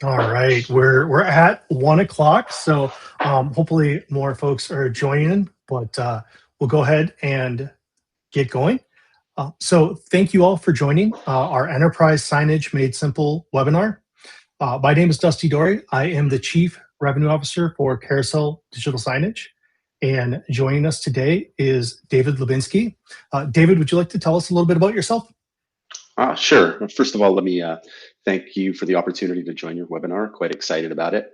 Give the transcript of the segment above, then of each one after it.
All right, we're at 1 o'clock, so hopefully more folks are joining, but we'll go ahead and get going. So thank you all for joining our Enterprise Signage Made Simple webinar. My name is Dusty Dory. I am the Chief Revenue Officer for Carousel Digital Signage, and joining us today is David Lubinsky. David, would you like to tell us a little bit about yourself? Sure. First of all, let me thank you for the opportunity to join your webinar. Quite excited about it.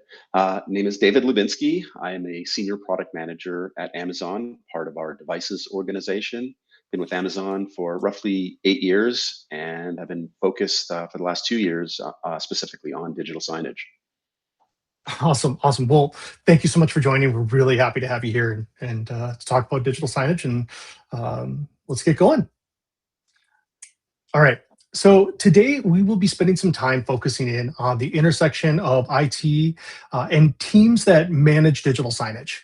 Name is David Lubinsky. I am a senior product manager at Amazon, part of our devices organization. Been with Amazon for roughly 8 years, and I've been focused for the last 2 years specifically on digital signage. Awesome. Well, thank you so much for joining. We're really happy to have you here and to talk about digital signage, and let's get going. All right. So today we will be spending some time focusing in on the intersection of IT and teams that manage digital signage.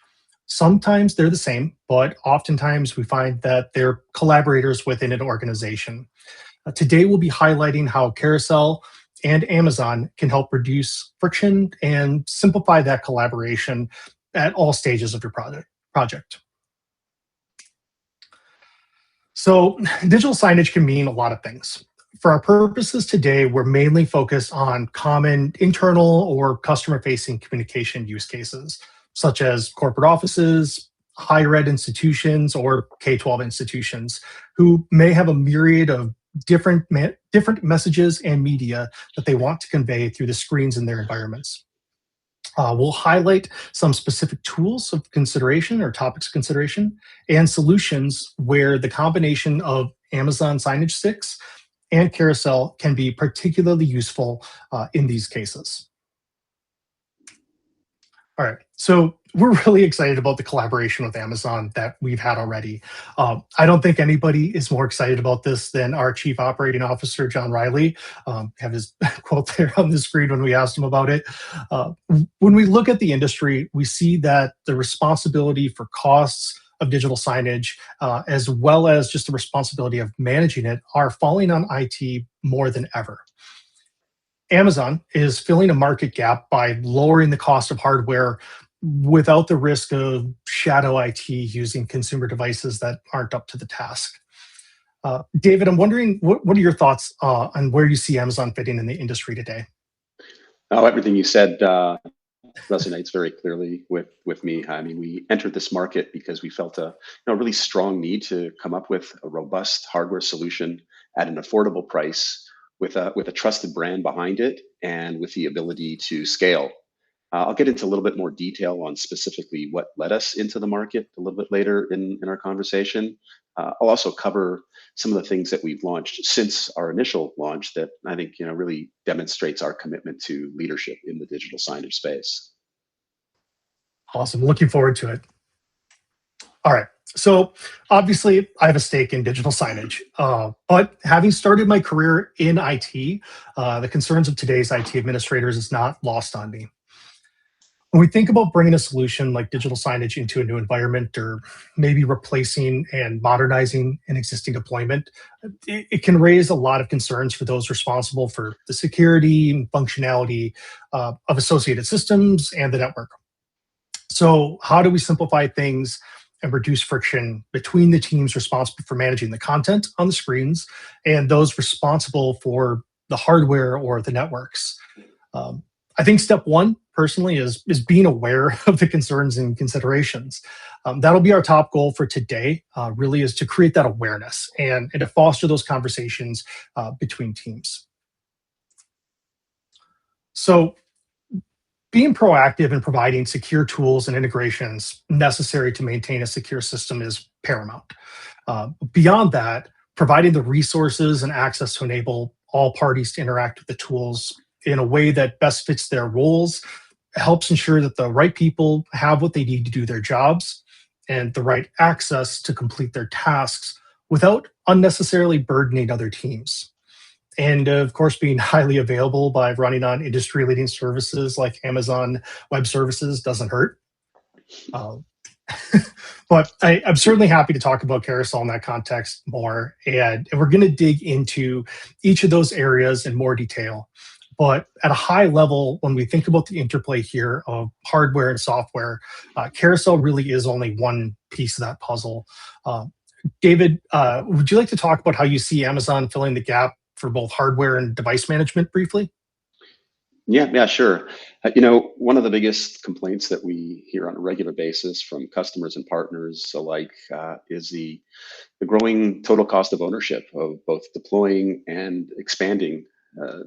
Sometimes they're the same, but oftentimes we find that they're collaborators within an organization. Today we'll be highlighting how Carousel and Amazon can help reduce friction and simplify that collaboration at all stages of your project. So digital signage can mean a lot of things. For our purposes today, we're mainly focused on common internal or customer-facing communication use cases, such as corporate offices, higher ed institutions, or K-12 institutions, who may have a myriad of different messages and media that they want to convey through the screens in their environments. We'll highlight some specific tools of consideration or topics of consideration and solutions where the combination of Amazon Signage Sticks and Carousel can be particularly useful in these cases. All right, so we're really excited about the collaboration with Amazon that we've had already. I don't think anybody is more excited about this than our Chief Operating Officer, John Riley. Have his quote there on the screen when we asked him about it. When we look at the industry, we see that the responsibility for costs of digital signage, as well as just the responsibility of managing it, are falling on IT more than ever. Amazon is filling a market gap by lowering the cost of hardware without the risk of shadow IT using consumer devices that aren't up to the task. David, I'm wondering, what are your thoughts on where you see Amazon fitting in the industry today? Oh, everything you said resonates very clearly with me. I mean, we entered this market because we felt a really strong need to come up with a robust hardware solution at an affordable price with a trusted brand behind it and with the ability to scale. I'll get into a little bit more detail on specifically what led us into the market a little bit later in our conversation. I'll also cover some of the things that we've launched since our initial launch that I think really demonstrates our commitment to leadership in the digital signage space. Awesome. Looking forward to it. All right. So obviously, I have a stake in digital signage, but having started my career in IT, the concerns of today's IT administrators is not lost on me. When we think about bringing a solution like digital signage into a new environment, or maybe replacing and modernizing an existing deployment, it can raise a lot of concerns for those responsible for the security and functionality of associated systems and the network. So how do we simplify things and reduce friction between the teams responsible for managing the content on the screens and those responsible for the hardware or the networks? I think step one, personally, is being aware of the concerns and considerations. That'll be our top goal for today, really, is to create that awareness and to foster those conversations between teams. So being proactive in providing secure tools and integrations necessary to maintain a secure system is paramount. Beyond that, providing the resources and access to enable all parties to interact with the tools in a way that best fits their roles helps ensure that the right people have what they need to do their jobs and the right access to complete their tasks without unnecessarily burdening other teams. And of course, being highly available by running on industry-leading services like Amazon Web Services doesn't hurt. But I'm certainly happy to talk about Carousel in that context more. And we're going to dig into each of those areas in more detail. But at a high level, when we think about the interplay here of hardware and software, Carousel really is only one piece of that puzzle. Uh, David, would you like to talk about how you see Amazon filling the gap for both hardware and device management briefly? Yeah, sure. One of the biggest complaints that we hear on a regular basis from customers and partners alike is the growing total cost of ownership of both deploying and expanding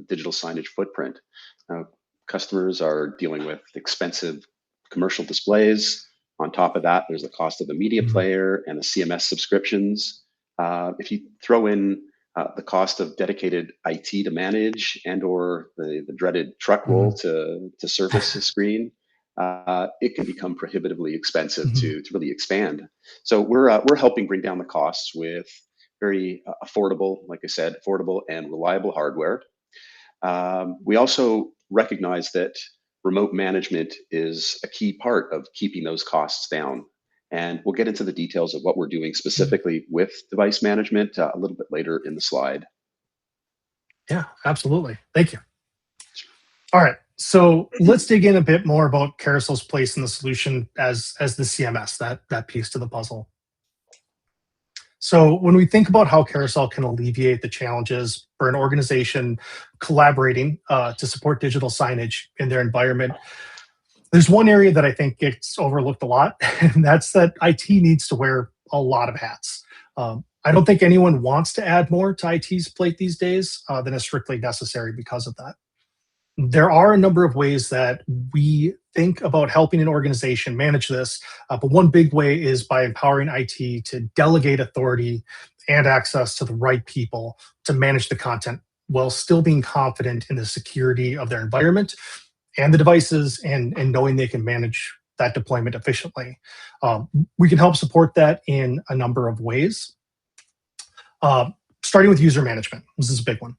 digital signage footprint. Uh, Customers are dealing with expensive commercial displays. On top of that, there's the cost of a media Mhm. player and the CMS subscriptions. If you throw in the cost of dedicated IT to manage and/or the dreaded truck roll Mhm. to service a screen, it can become prohibitively expensive Mhm. to really expand. So we're helping bring down the costs with very affordable, like I said, affordable and reliable hardware. We also recognize that remote management is a key part of keeping those costs down. And we'll get into the details of what we're doing Mhm. specifically with device management a little bit later in the slide. Yeah, absolutely. Thank you. All right. So let's dig in a bit more about Carousel's place in the solution as the CMS, that piece to the puzzle. So when we think about how Carousel can alleviate the challenges for an organization collaborating to support digital signage in their environment, there's one area that I think gets overlooked a lot, and that's that IT needs to wear a lot of hats. I don't think anyone wants to add more to IT's plate these days than is strictly necessary because of that. There are a number of ways that we think about helping an organization manage this, but one big way is by empowering IT to delegate authority and access to the right people to manage the content while still being confident in the security of their environment and the devices and knowing they can manage that deployment efficiently. We can help support that in a number of ways, uh, starting with user management. This is a big one.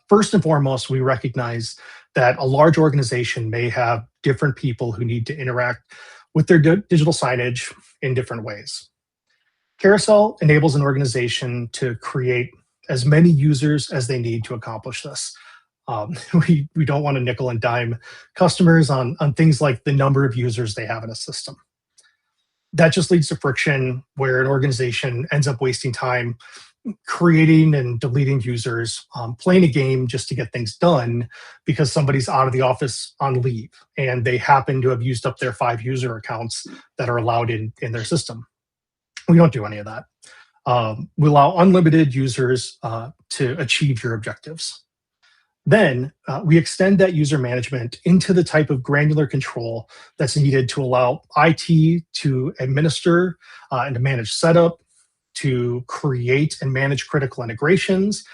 First and foremost, we recognize that a large organization may have different people who need to interact with their digital signage in different ways. Carousel enables an organization to create as many users as they need to accomplish this. We don't want to nickel and dime customers on things like the number of users they have in a system. That just leads to friction where an organization ends up wasting time creating and deleting users, playing a game just to get things done because somebody's out of the office on leave and they happen to have used up their 5 user accounts that are allowed in their system. We don't do any of that. We allow unlimited users to achieve your objectives. Then we extend that user management into the type of granular control that's needed to allow IT to administer and to manage setup, to create and manage critical integrations,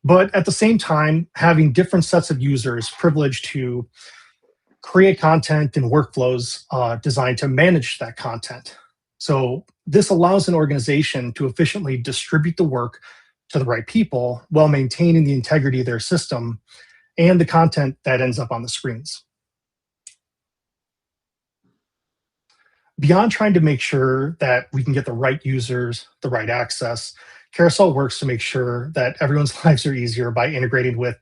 but at the same time, having different sets of users privileged to create content and workflows designed to manage that content. So, this allows an organization to efficiently distribute the work to the right people while maintaining the integrity of their system and the content that ends up on the screens. Beyond trying to make sure that we can get the right users, the right access, Carousel works to make sure that everyone's lives are easier by integrating with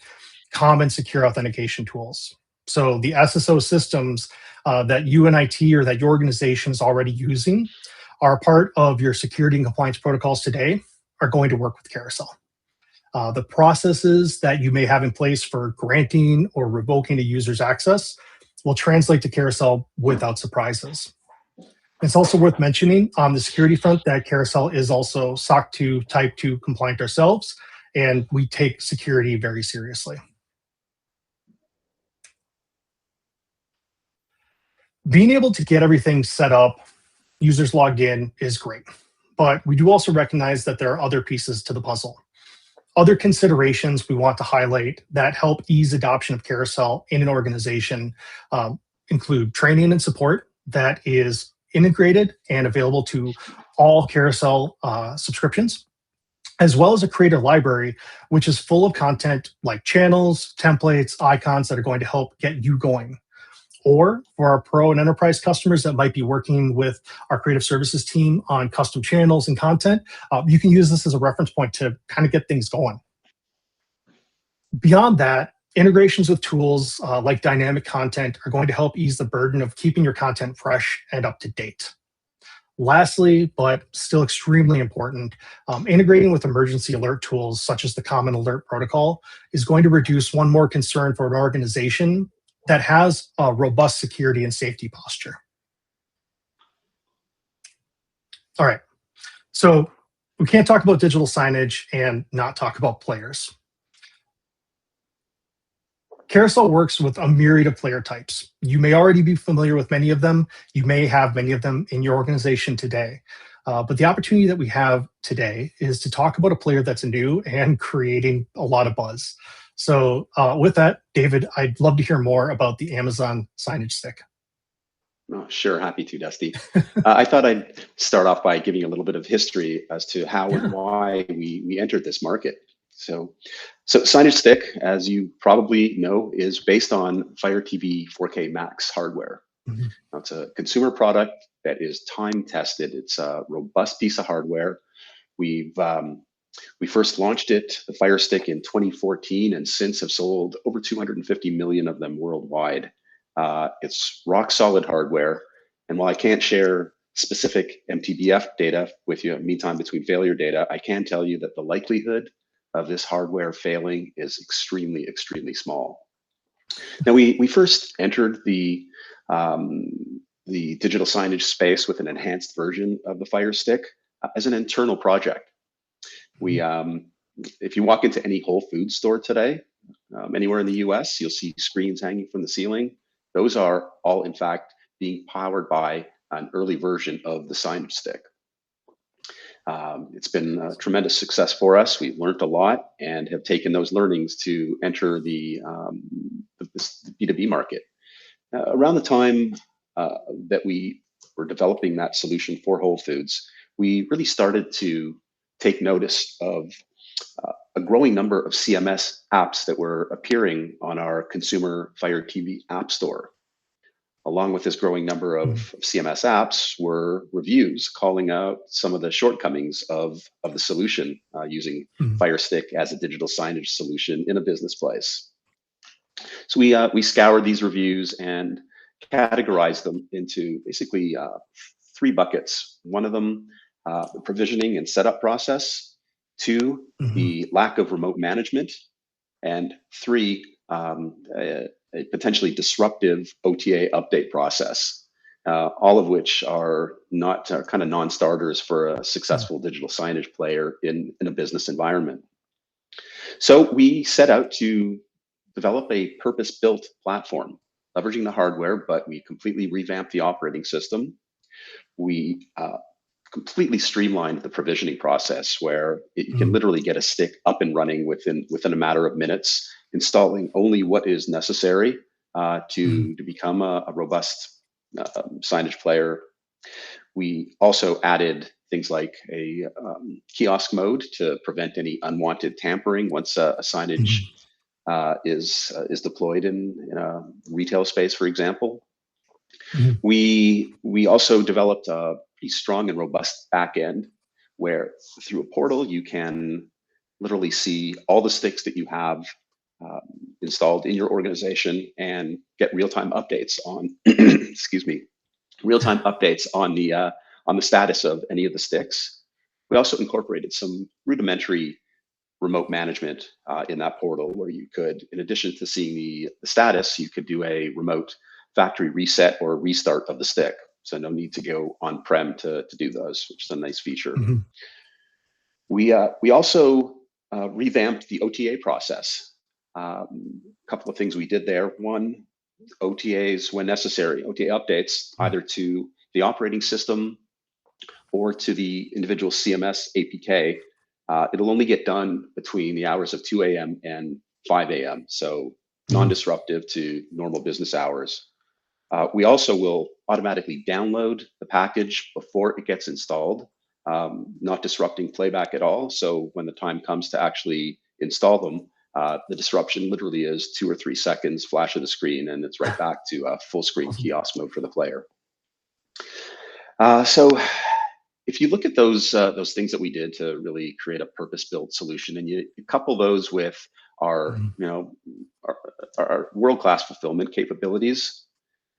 common secure authentication tools. So the SSO systems that you and IT or that your organization is already using are part of your security and compliance protocols today are going to work with Carousel. The processes that you may have in place for granting or revoking a user's access will translate to Carousel without surprises. It's also worth mentioning on the security front that Carousel is also SOC 2 Type 2 compliant ourselves, and we take security very seriously. Being able to get everything set up, users logged in is great, but we do also recognize that there are other pieces to the puzzle. Other considerations we want to highlight that help ease adoption of Carousel in an organization include training and support that is integrated and available to all Carousel subscriptions, as well as a creator library, which is full of content like channels, templates, icons that are going to help get you going. Or for our pro and enterprise customers that might be working with our creative services team on custom channels and content, you can use this as a reference point to kind of get things going. Beyond that, integrations with tools like dynamic content are going to help ease the burden of keeping your content fresh and up to date. Lastly, but still extremely important, integrating with emergency alert tools such as the Common Alert Protocol is going to reduce one more concern for an organization that has a robust security and safety posture. All right, so we can't talk about digital signage and not talk about players. Carousel works with a myriad of player types. You may already be familiar with many of them. You may have many of them in your organization today. But the opportunity that we have today is to talk about a player that's new and creating a lot of buzz. So with that, David, I'd love to hear more about the Amazon signage stick. Oh, sure, happy to, Dusty. I thought I'd start off by giving a little bit of history as to how and why we entered this market. So Signage Stick, as you probably know, is based on Fire TV 4K Max hardware. Mhm. Now, it's a consumer product that is time tested. It's a robust piece of hardware. We first launched it, the Fire Stick, in 2014, and since have sold over 250 million of them worldwide. It's rock solid hardware, and while I can't share specific MTBF data with you, mean time between failure data, I can tell you that the likelihood of this hardware failing is extremely, extremely small. Now, we first entered the digital signage space with an enhanced version of the Fire Stick as an internal project. We, if you walk into any Whole Foods store today, anywhere in the US, you'll see screens hanging from the ceiling. Those are all, in fact, being powered by an early version of the Signage Stick. It's been a tremendous success for us. We've learned a lot and have taken those learnings to enter the B2B market. Around the time that we were developing that solution for Whole Foods, we really started to take notice of a growing number of CMS apps that were appearing on our consumer Fire TV app store. Along with this growing number of CMS apps were reviews calling out some of the shortcomings of the solution using Fire Stick as a digital signage solution in a business place. So we scoured these reviews and categorized them into basically 3 buckets. One of them, the provisioning and setup process. 2, the lack of remote management. And 3, a potentially disruptive OTA update process, all of which are not kind of non-starters for a successful digital signage player in a business environment. So we set out to develop a purpose-built platform, leveraging the hardware, but we completely revamped the operating system. We completely streamlined the provisioning process where you can literally get a stick up and running within a matter of minutes, installing only what is necessary to become a robust signage player. We also added things like a kiosk mode to prevent any unwanted tampering once a signage is deployed in a retail space, for example. We also developed a pretty strong and robust backend where through a portal you can literally see all the sticks that you have installed in your organization and get real-time updates on excuse me, real-time updates on the status of any of the sticks. We also incorporated some rudimentary remote management in that portal where you could, in addition to seeing the status, you could do a remote factory reset or restart of the stick. So no need to go on-prem to do those, which is a nice feature. We also revamped the OTA process. A couple of things we did there. One, OTAs when necessary, OTA updates either to the operating system or to the individual CMS APK. It'll only get done between the hours of 2 a.m. and 5 a.m. So non-disruptive to normal business hours. We also will automatically download the package before it gets installed, not disrupting playback at all. So when the time comes to actually install them, The disruption literally is 2 or 3 seconds, flash of the screen, and it's right back to full screen Awesome. kiosk mode for the player. So if you look at those things that we did to really create a purpose-built solution, and you couple those with our, Mhm. our, our world-class fulfillment capabilities,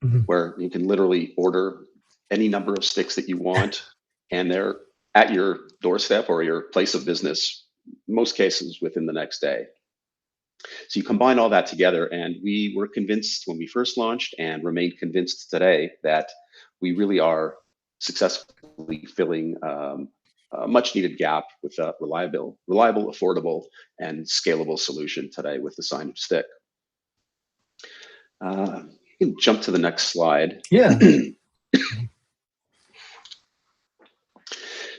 Mhm. where you can literally order any number of sticks that you want, and they're at your doorstep or your place of business, most cases within the next day. So you combine all that together, and we were convinced when we first launched and remain convinced today that we really are successfully filling a much needed gap with a reliable, affordable, and scalable solution today with the Signage stick. You can jump to the next slide. Yeah.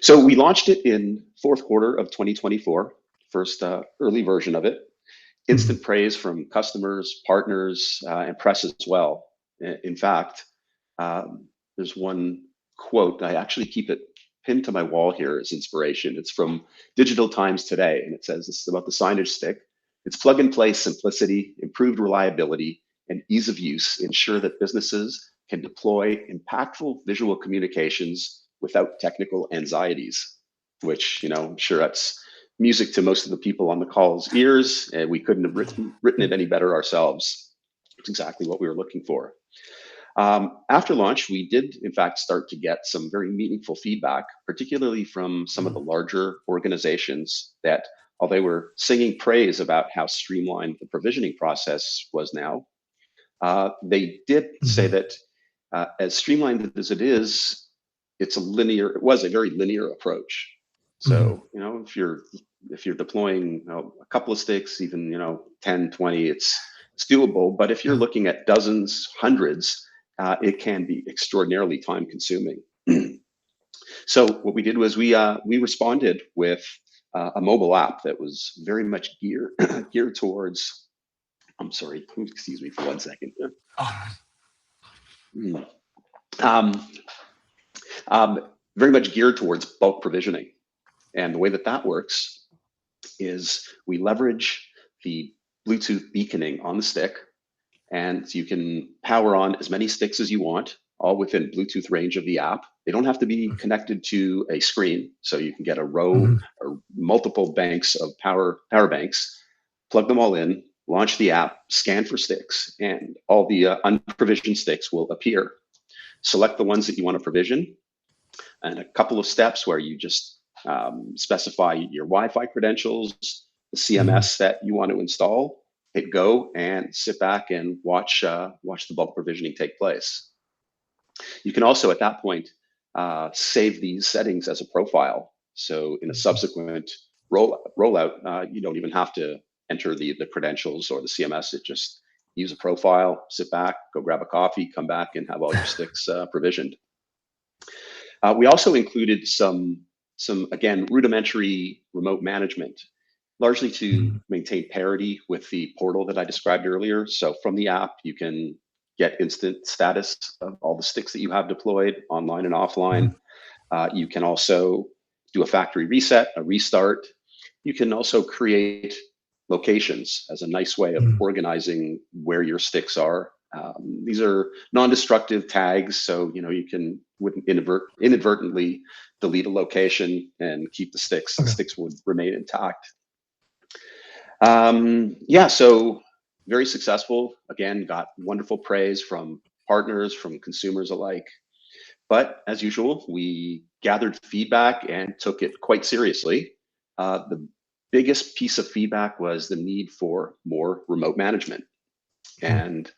So we launched it in fourth quarter of 2024, first early version of it. Mhm. Instant praise from customers, partners, and press as well. In fact, there's one quote, I actually keep it pinned to my wall here as inspiration. It's from Digital Times Today, and it says this is about the Signage stick. Its plug and play simplicity, improved reliability, and ease of use ensure that businesses can deploy impactful visual communications without technical anxieties, which, I'm sure that's music to most of the people on the call's ears, and we couldn't have written it any better ourselves. It's exactly what we were looking for. After launch, we did, in fact, start to get some very meaningful feedback, particularly from some of the larger organizations that, while they were singing praise about how streamlined the provisioning process was now, they did say Mhm. that as streamlined as it was a very linear approach. Mhm. So, if you're deploying a couple of sticks, even 10, 20, it's doable. But if you're Yeah. looking at dozens, hundreds, it can be extraordinarily time consuming. So what we did was we responded with a mobile app that was very much geared towards. I'm sorry, excuse me for 1 second. Oh, Mm. Um, very much geared towards bulk provisioning. And the way that works is we leverage the Bluetooth beaconing on the stick, and you can power on as many sticks as you want, all within Bluetooth range of the app. They don't have to be connected to a screen, so you can get a row mhm. or multiple banks of power banks, plug them all in, launch the app, scan for sticks, and all the unprovisioned sticks will appear. Select the ones that you want to provision, and a couple of steps where you just specify your Wi-Fi credentials, the Mhm. CMS that you want to install, hit go, and sit back and watch the bulk provisioning take place. You can also, at that point, save these settings as a profile. So in a subsequent rollout, you don't even have to enter the credentials or the CMS. It just use a profile, sit back, go grab a coffee, come back, and have all your sticks provisioned. We also included some again rudimentary remote management, largely to Mhm. maintain parity with the portal that I described earlier. So from the app, you can get instant status of all the sticks that you have deployed online and offline. Mhm. You can also do a factory reset, a restart. You can also create locations as a nice way of Mhm. organizing where your sticks are. These are non-destructive tags, so you can wouldn't inadvertently delete a location and keep the sticks. The Okay. sticks would remain intact. Yeah, so very successful. Again, got wonderful praise from partners, from consumers alike. But as usual, we gathered feedback and took it quite seriously. The biggest piece of feedback was the need for more remote management. Mhm.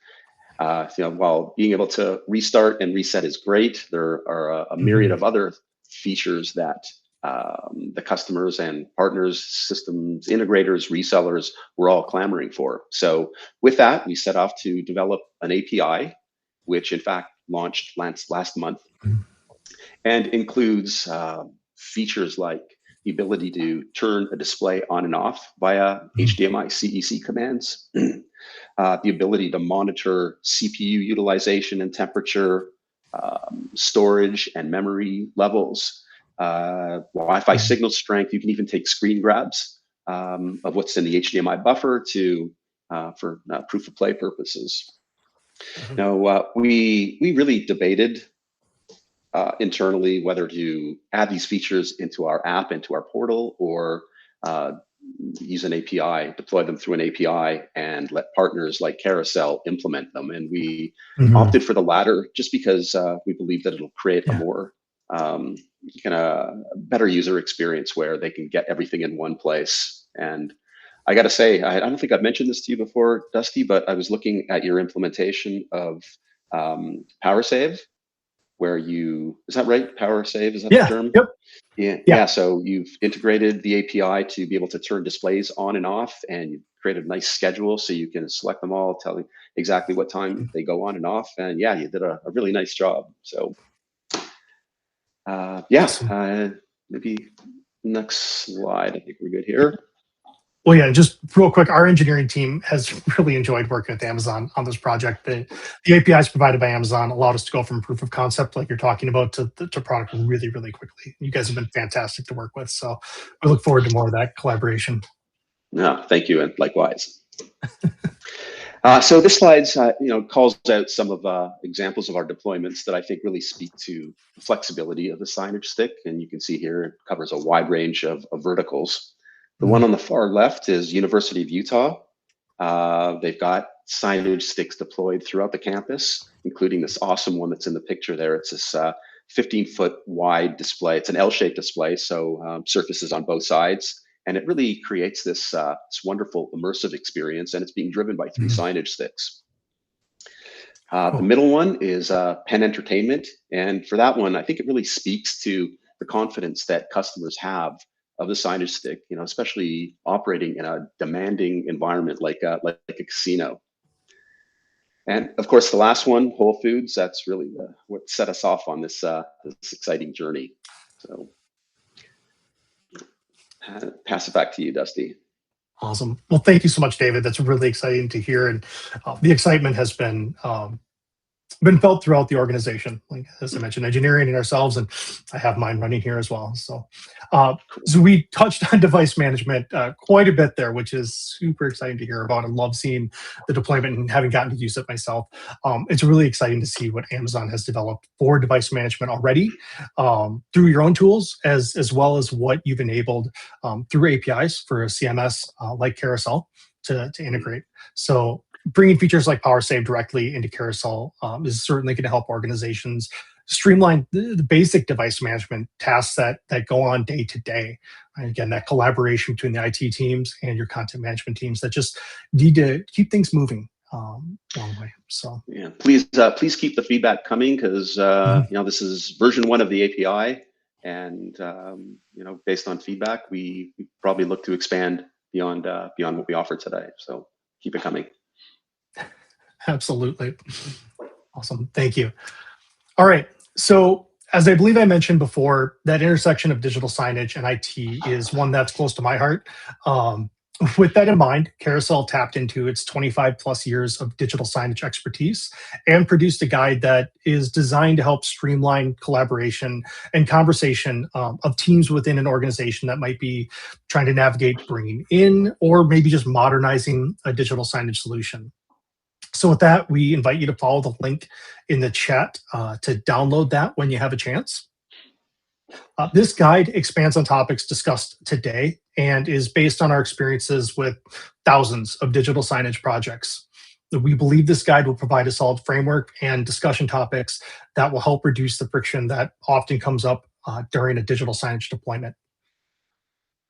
And while being able to restart and reset is great, there are a myriad Mhm. of other features that the customers and partners, systems integrators, resellers were all clamoring for. So with that, we set off to develop an API, which in fact launched last month, Mhm. and includes features like the ability to turn a display on and off via Mhm. HDMI CEC commands, the ability to monitor CPU utilization and temperature, storage and memory levels, Wi-Fi Mhm. signal strength. You can even take screen grabs of what's in the HDMI buffer to for proof of play purposes. Mhm. Now, we really debated internally whether to add these features into our app, into our portal, or use an API, deploy them through an API, and let partners like Carousel implement them. And we Mhm. opted for the latter just because we believe that it'll create a Yeah. more kind of better user experience where they can get everything in one place. And I got to say, I don't think I've mentioned this to you before, Dusty, but I was looking at your implementation of PowerSave, where is that right? PowerSave, is that the Yeah. term? Yep. Yeah, Yeah. yeah. So you've integrated the API to be able to turn displays on and off, and you've created a nice schedule so you can select them all, tell you exactly what time they go on and off. And yeah, you did a really nice job. So yeah, Awesome. maybe next slide. I think we're good here. Well, yeah, just real quick, our engineering team has really enjoyed working with Amazon on this project. The APIs provided by Amazon allowed us to go from proof of concept, like you're talking about, to product really, really quickly. You guys have been fantastic to work with. So we look forward to more of that collaboration. No, thank you, and likewise. So this slide, calls out some of examples of our deployments that I think really speak to the flexibility of the signage stick. And you can see here it covers a wide range of verticals. The one Mhm. on the far left is University of Utah. They've got signage sticks deployed throughout the campus, including this awesome one that's in the picture there. It's this 15-foot wide display. It's an L-shaped display, so surfaces on both sides. And it really creates this wonderful immersive experience, and it's being driven by 3 Mhm. signage sticks. The Cool. middle one is Penn Entertainment, and for that one, I think it really speaks to the confidence that customers have of the signage stick, especially operating in a demanding environment like a casino. And of course, the last one, Whole Foods, that's really what set us off on this exciting journey. So pass it back to you, Dusty. Awesome. Well, thank you so much, David. That's really exciting to hear. And the excitement has been felt throughout the organization. Like as I mentioned, engineering and ourselves, and I have mine running here as well. Uh, Cool. so we touched on device management quite a bit there, which is super exciting to hear about. I love seeing the deployment and having gotten to use it myself. It's really exciting to see what Amazon has developed for device management already through your own tools, as well as what you've enabled through APIs for a CMS like Carousel to integrate. So bringing features like Power Save directly into Carousel is certainly going to help organizations streamline the basic device management tasks that go on day to day. And again, that collaboration between the IT teams and your content management teams that just need to keep things moving along the way. So Yeah, please keep the feedback coming because mhm. this is version 1 of the API, and based on feedback, we probably look to expand beyond what we offer today. So keep it coming. Absolutely. Awesome. Thank you. All right. So, as I believe I mentioned before, that intersection of digital signage and IT is one that's close to my heart. Um, with that in mind, Carousel tapped into its 25 plus years of digital signage expertise and produced a guide that is designed to help streamline collaboration and conversation of teams within an organization that might be trying to navigate bringing in or maybe just modernizing a digital signage solution. So with that, we invite you to follow the link in the chat to download that when you have a chance. This guide expands on topics discussed today and is based on our experiences with thousands of digital signage projects. We believe this guide will provide a solid framework and discussion topics that will help reduce the friction that often comes up during a digital signage deployment.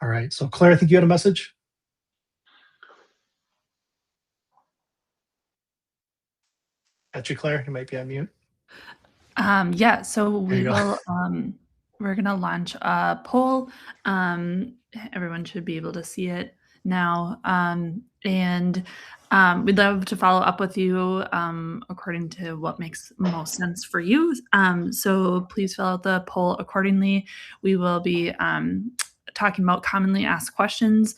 All right, so Claire, I think you had a message? Got you, Claire. You might be on mute. Yeah, so There you go. we're gonna launch a poll. Everyone should be able to see it now. And we'd love to follow up with you according to what makes most sense for you. So please fill out the poll accordingly. We will be talking about commonly asked questions.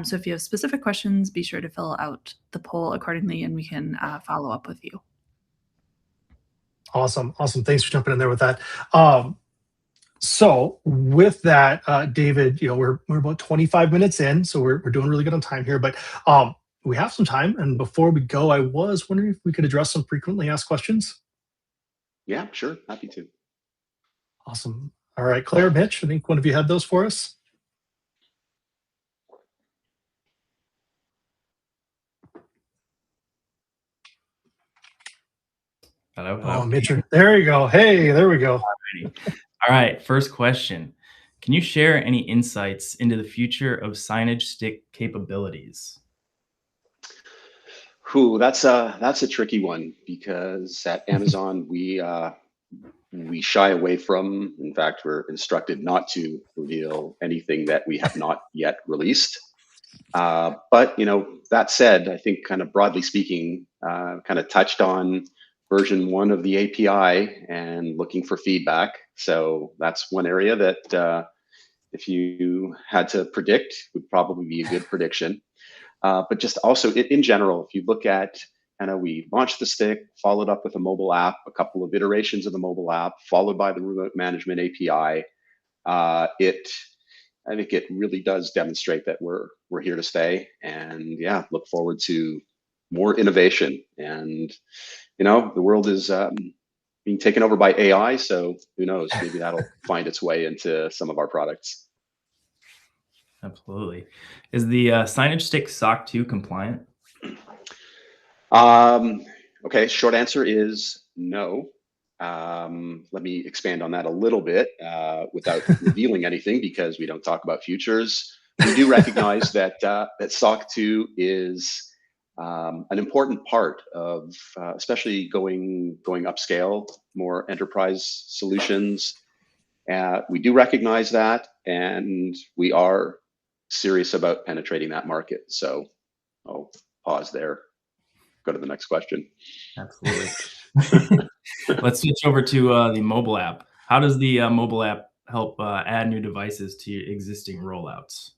So if you have specific questions, be sure to fill out the poll accordingly and we can follow up with you. Awesome. Awesome. Thanks for jumping in there with that. Um, So with that, David, we're about 25 minutes in, so we're doing really good on time here. But we have some time, and before we go, I was wondering if we could address some frequently asked questions. Yeah, sure. Happy to. Awesome. All right, Claire, Mitch, I think one of you had those for us. Hello. Oh, Mitch, there you go. Hey, there we go. All right. First question. Can you share any insights into the future of signage stick capabilities? That's a tricky one because at Amazon we shy away from. In fact, we're instructed not to reveal anything that we have not yet released. But that said, I think kind of broadly speaking, kind of touched on version 1 of the API and looking for feedback. So that's one area that if you had to predict, would probably be a good prediction. But just also in general, if you look at we launched the stick, followed up with a mobile app, a couple of iterations of the mobile app, followed by the remote management API. I think it really does demonstrate that we're here to stay, and yeah, look forward to more innovation. And the world is being taken over by AI, so who knows? Maybe that'll find its way into some of our products. Absolutely. Is the signage stick SOC 2 compliant? Okay, short answer is no. Let me expand on that a little bit without revealing anything because we don't talk about futures. We do recognize that SOC 2 is an important part of, especially going upscale, more enterprise solutions. We do recognize that, and we are serious about penetrating that market. So I'll pause there. Go to the next question. Absolutely. Let's switch over to the mobile app. How does the mobile app help add new devices to your existing rollouts?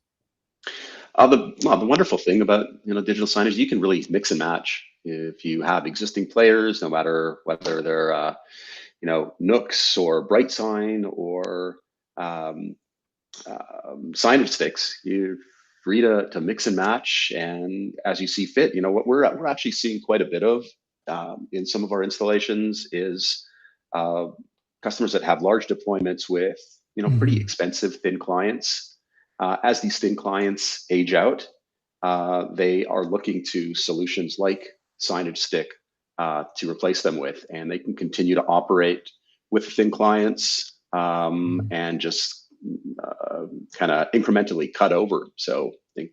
The wonderful thing about digital signage, you can really mix and match. If you have existing players, no matter whether they're Nooks or Bright Sign or signage sticks, you're free to mix and match, and as you see fit. What we're actually seeing quite a bit of in some of our installations is customers that have large deployments with pretty expensive thin clients. As these thin clients age out, they are looking to solutions like signage stick to replace them with, and they can continue to operate with thin clients and just kind of incrementally cut over. So I think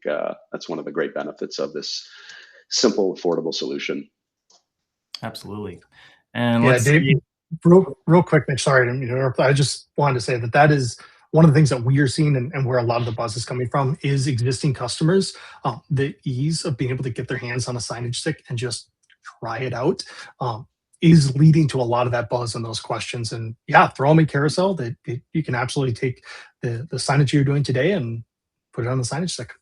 that's one of the great benefits of this simple, affordable solution. Absolutely. And Yeah, let's Dave, real quick, Mitch, sorry to interrupt. I just wanted to say that is one of the things that we are seeing, and where a lot of the buzz is coming from is existing customers. The ease of being able to get their hands on a signage stick and just try it out is leading to a lot of that buzz and those questions. And yeah, throw them in Carousel. That you can absolutely take the signage you're doing today and put it on the signage stick.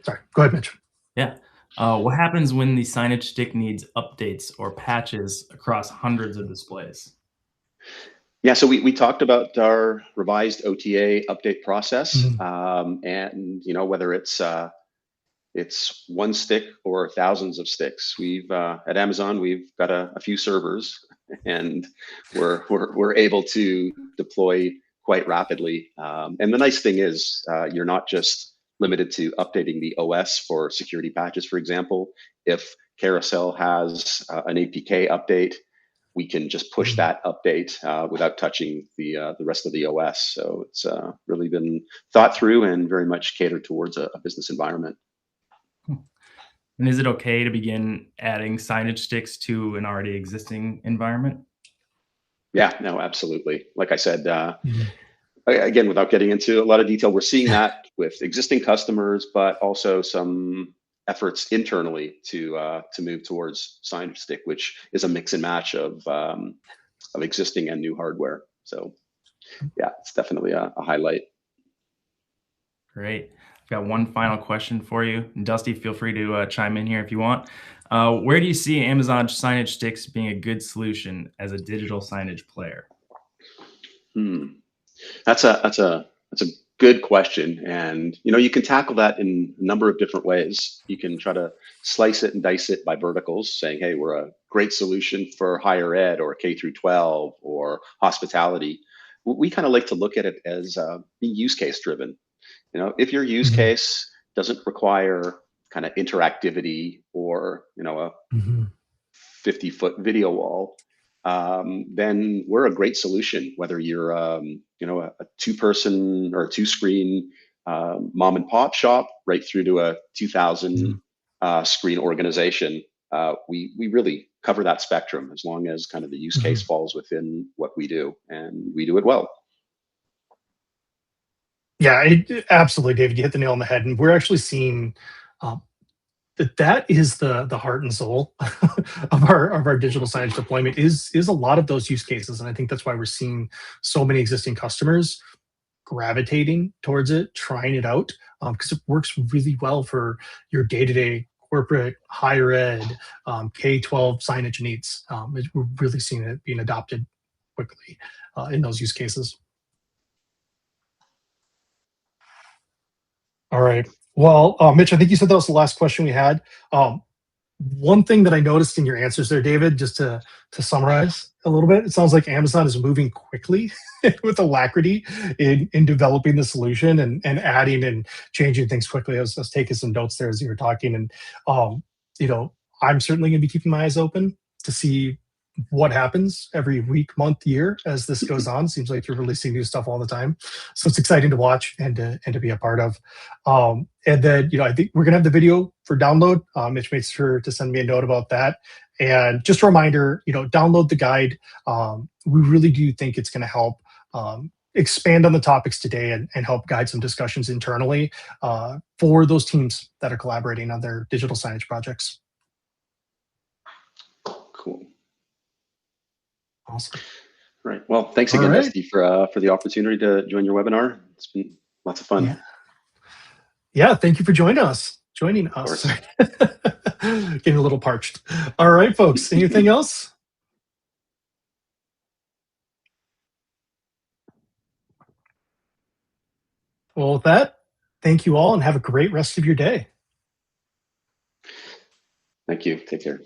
Sorry, go ahead, Mitch. Yeah. What happens when the signage stick needs updates or patches across hundreds of displays? Yeah, so we talked about our revised OTA update process, and whether it's one stick or thousands of sticks. We've at Amazon, we've got a few servers, and we're able to deploy quite rapidly. And the nice thing is, you're not just limited to updating the OS for security patches. For example, if Carousel has an APK update, we can just push that update without touching the rest of the OS. So it's really been thought through and very much catered towards a business environment. And is it okay to begin adding signage sticks to an already existing environment? Yeah, no, absolutely. Like I said, again, without getting into a lot of detail, we're seeing that with existing customers, but also some efforts internally to move towards signage stick, which is a mix and match of existing and new hardware. So yeah, it's definitely a highlight. Great. I've got one final question for you. And Dusty, feel free to chime in here if you want. Where do you see Amazon signage sticks being a good solution as a digital signage player? Hmm. That's a good question, and you can tackle that in a number of different ways. You can try to slice it and dice it by verticals, saying, "Hey, we're a great solution for higher ed or K through 12 or hospitality." We kind of like to look at it as being use case driven. If your use Mhm. case doesn't require kind of interactivity or a Mhm. 50-foot video wall, then we're a great solution. Whether you're a two-person or a two-screen mom and pop shop, right through to a 2,000 Mhm. screen organization, we really cover that spectrum as long as kind of the use case Mhm. falls within what we do, and we do it well. Yeah, absolutely, David. You hit the nail on the head, and we're actually seeing um, that is the heart and soul of our digital signage deployment is a lot of those use cases, and I think that's why we're seeing so many existing customers gravitating towards it, trying it out, because it works really well for your day-to-day corporate, higher ed, K-12 signage needs. We're really seeing it being adopted quickly in those use cases. All right. Well, Mitch, I think you said that was the last question we had. Um, One thing that I noticed in your answers there, David, just to summarize a little bit, it sounds like Amazon is moving quickly with alacrity in developing the solution and adding and changing things quickly. I was taking some notes there as you were talking, and um, you know, I'm certainly going to be keeping my eyes open to see what happens every week, month, year as this goes on. Seems like you're releasing new stuff all the time, so it's exciting to watch and to be a part of. And then, I think we're gonna have the video for download. Mitch made sure to send me a note about that. And just a reminder, download the guide. We really do think it's gonna help expand on the topics today and help guide some discussions internally for those teams that are collaborating on their digital signage projects. Cool. Awesome. Right. Well, thanks All again, right. Dusty, for the opportunity to join your webinar. It's been lots of fun. Yeah. Yeah. Thank you for joining us. Joining Of us. course. Sorry. Getting a little parched. All right, folks. Anything else? Well, with that, thank you all and have a great rest of your day. Thank you. Take care.